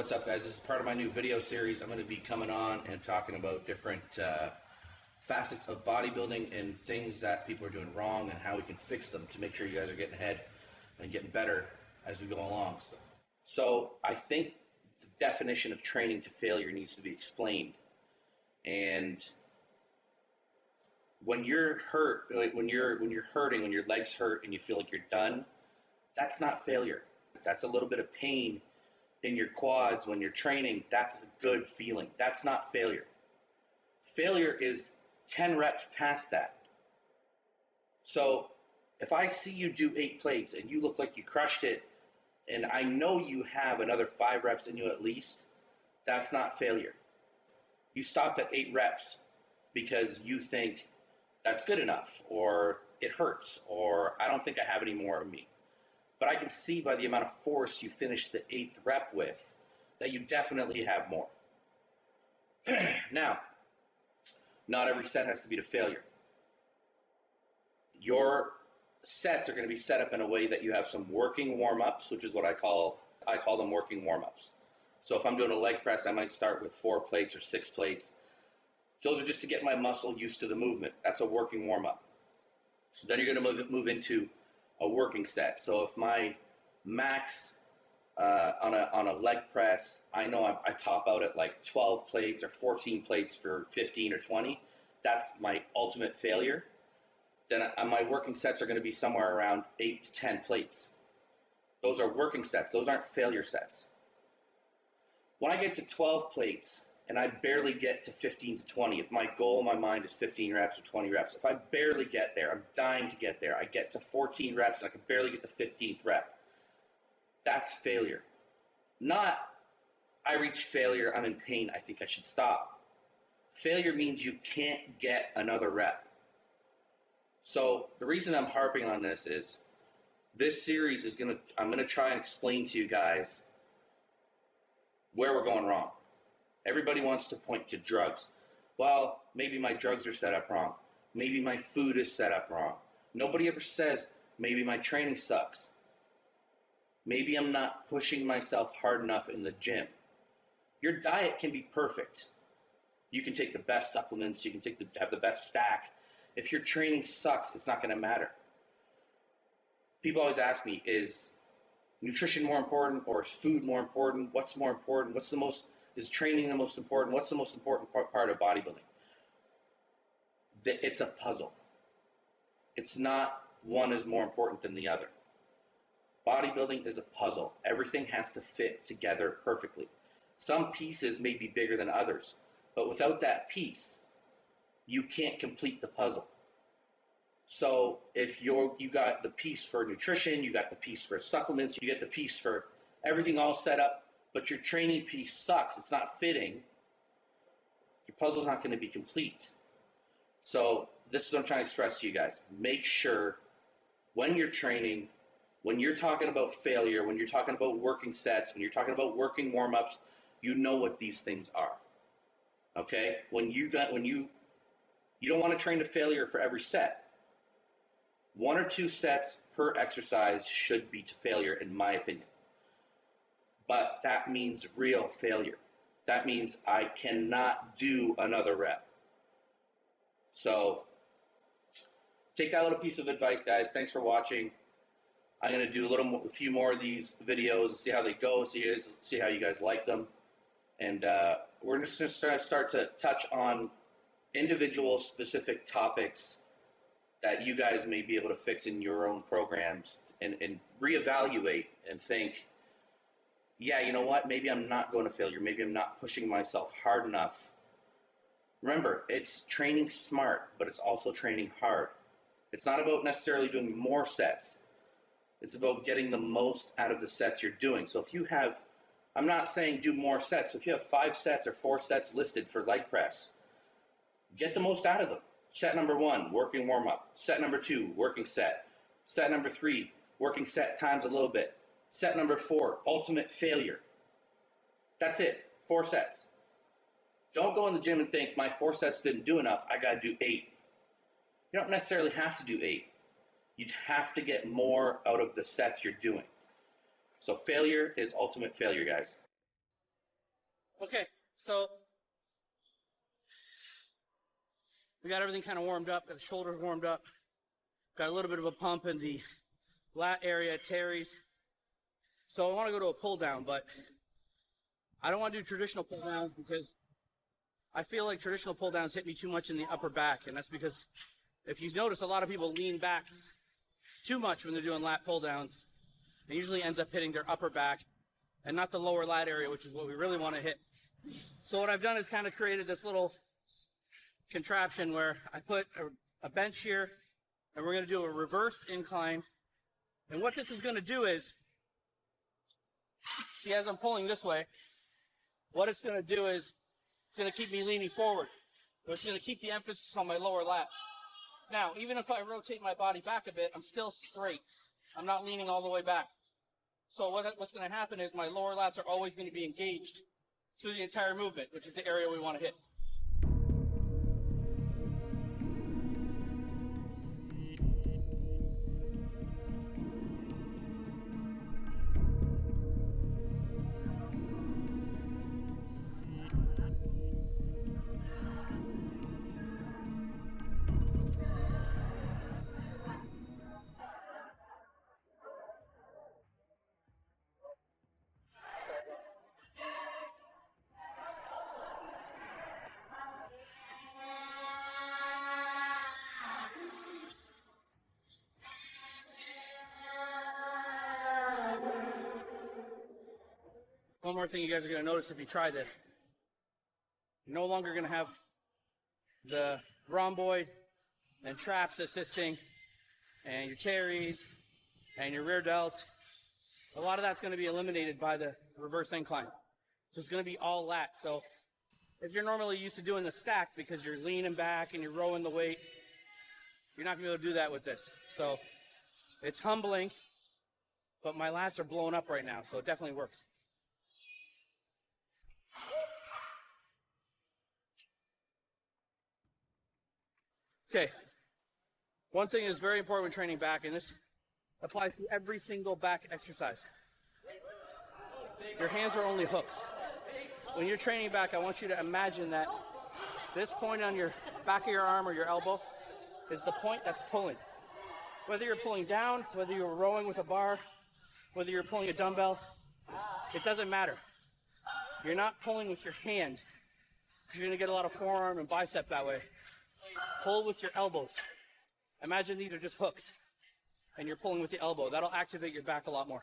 What's up, guys? This is part of my new video series. I'm going to be coming on and talking about different facets of bodybuilding and things that people are doing wrong and how we can fix them to make sure you guys are getting ahead and getting better as we go along. So I think the definition of training to failure needs to be explained. And when you're hurt, when you're hurting, when your legs hurt and you feel like you're done, that's not failure. That's a little bit of pain in your quads when you're training. That's a good feeling. That's not failure. Failure is 10 reps past that. So if I see you do 8 plates and you look like you crushed it, and I know you have another 5 reps in you at least, that's not failure. You stopped at 8 reps because you think that's good enough, or it hurts, or I don't think I have any more of me. But I can see by the amount of force you finished the 8th rep with that you definitely have more. Now, not every set has to be to failure. Your sets are going to be set up in a way that you have some working warm-ups, which is what I call them working warm-ups. So if I'm doing a leg press, I might start with 4 plates or 6 plates. Those are just to get my muscle used to the movement. That's a working warm-up. Then you're going to move into a working set. So if my max on a leg press, I know I top out at like 12 plates or 14 plates for 15 or 20, that's my ultimate failure. Then my working sets are going to be somewhere around 8 to 10 plates. Those are working sets. Those aren't failure sets. When I get to 12 plates and I barely get to 15 to 20, if my goal in my mind is 15 reps or 20 reps, if I barely get there, I'm dying to get there, I get to 14 reps and I can barely get the 15th rep, that's failure. Not, I reached failure, I'm in pain, I think I should stop. Failure means you can't get another rep. So the reason I'm harping on this is this series is I'm gonna try and explain to you guys where we're going wrong. Everybody wants to point to drugs. Well, maybe my drugs are set up wrong. Maybe my food is set up wrong. Nobody ever says, maybe my training sucks. Maybe I'm not pushing myself hard enough in the gym. Your diet can be perfect. You can take the best supplements, you can have the best stack. If your training sucks, it's not gonna matter. People always ask me, is nutrition more important or is food more important? What's more important? Is training the most important? What's the most important part of bodybuilding? It's a puzzle. It's not one is more important than the other. Bodybuilding is a puzzle. Everything has to fit together perfectly. Some pieces may be bigger than others, but without that piece, you can't complete the puzzle. So if you got the piece for nutrition, you got the piece for supplements, you get the piece for everything all set up, but your training piece sucks, it's not fitting, your puzzle's not going to be complete. So this is what I'm trying to express to you guys. Make sure when you're training, when you're talking about failure, when you're talking about working sets, when you're talking about working warm-ups, you know what these things are. Okay? You don't want to train to failure for every set. 1 or 2 sets per exercise should be to failure, in my opinion. But that means real failure. That means I cannot do another rep. So take that little piece of advice, guys. Thanks for watching. I'm going to do a few more of these videos and see how they go, see how you guys like them. And we're just going to start to touch on individual specific topics that you guys may be able to fix in your own programs and reevaluate and think, yeah, you know what? Maybe I'm not going to failure. Maybe I'm not pushing myself hard enough. Remember, it's training smart, but it's also training hard. It's not about necessarily doing more sets. It's about getting the most out of the sets you're doing. So if you have, I'm not saying do more sets. So if you have 5 sets or 4 sets listed for leg press, get the most out of them. Set number 1, working warm-up. Set number 2, working set. Set number 3, working set times a little bit. Set number 4, ultimate failure. That's it, 4 sets. Don't go in the gym and think, my 4 sets didn't do enough, I gotta do 8. You don't necessarily have to do 8. You'd have to get more out of the sets you're doing. So failure is ultimate failure, guys. Okay, so we got everything kind of warmed up, got the shoulders warmed up, got a little bit of a pump in the lat area, teres. So I want to go to a pull down, but I don't want to do traditional pull downs because I feel like traditional pull downs hit me too much in the upper back, and that's because if you notice, a lot of people lean back too much when they're doing lat pull downs. It usually ends up hitting their upper back and not the lower lat area, which is what we really want to hit. So what I've done is kind of created this little contraption where I put a bench here, and we're going to do a reverse incline. And what this is going to do is, see, as I'm pulling this way, what it's going to do is it's going to keep me leaning forward. So it's going to keep the emphasis on my lower lats. Now, even if I rotate my body back a bit, I'm still straight. I'm not leaning all the way back. So what's going to happen is my lower lats are always going to be engaged through the entire movement, which is the area we want to hit. One more thing you guys are going to notice if you try this. You're no longer going to have the rhomboid and traps assisting, and your teres, and your rear delt. A lot of that's going to be eliminated by the reverse incline. So it's going to be all lat. So if you're normally used to doing the stack because you're leaning back and you're rowing the weight, you're not going to be able to do that with this. So it's humbling, but my lats are blowing up right now, so it definitely works. Okay, one thing is very important when training back, and this applies to every single back exercise. Your hands are only hooks. When you're training back, I want you to imagine that this point on your back of your arm or your elbow is the point that's pulling. Whether you're pulling down, whether you're rowing with a bar, whether you're pulling a dumbbell, it doesn't matter. You're not pulling with your hand because you're going to get a lot of forearm and bicep that way. Pull with your elbows. Imagine these are just hooks and you're pulling with the elbow. That'll activate your back a lot more.